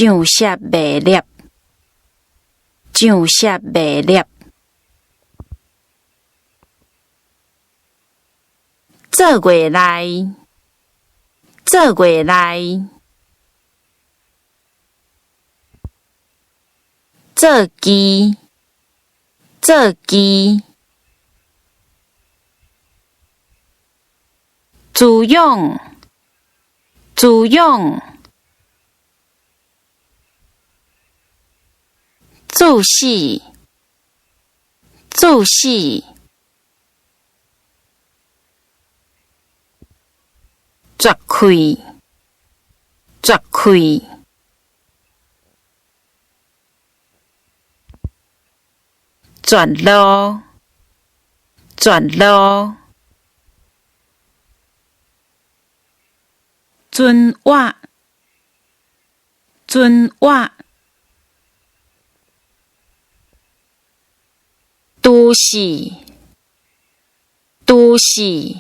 上色卖粒，上色卖粒。做月内，做月内。做机，做机。滋养，滋养。自死，自死。掘开，掘开。转路，转路。准话，准话。都市，都市。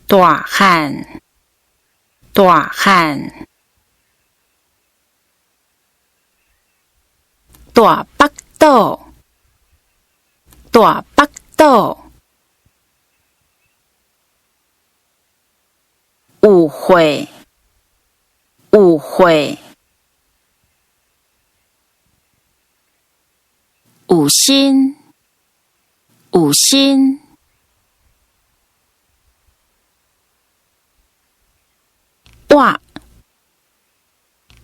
大汉，大汉。大北岛，大北岛。有会，有会。有心，有心。活，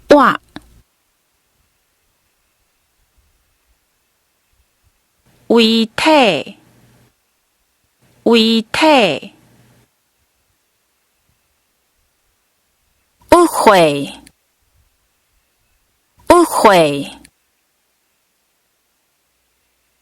活。遗体，遗体。误会，误会。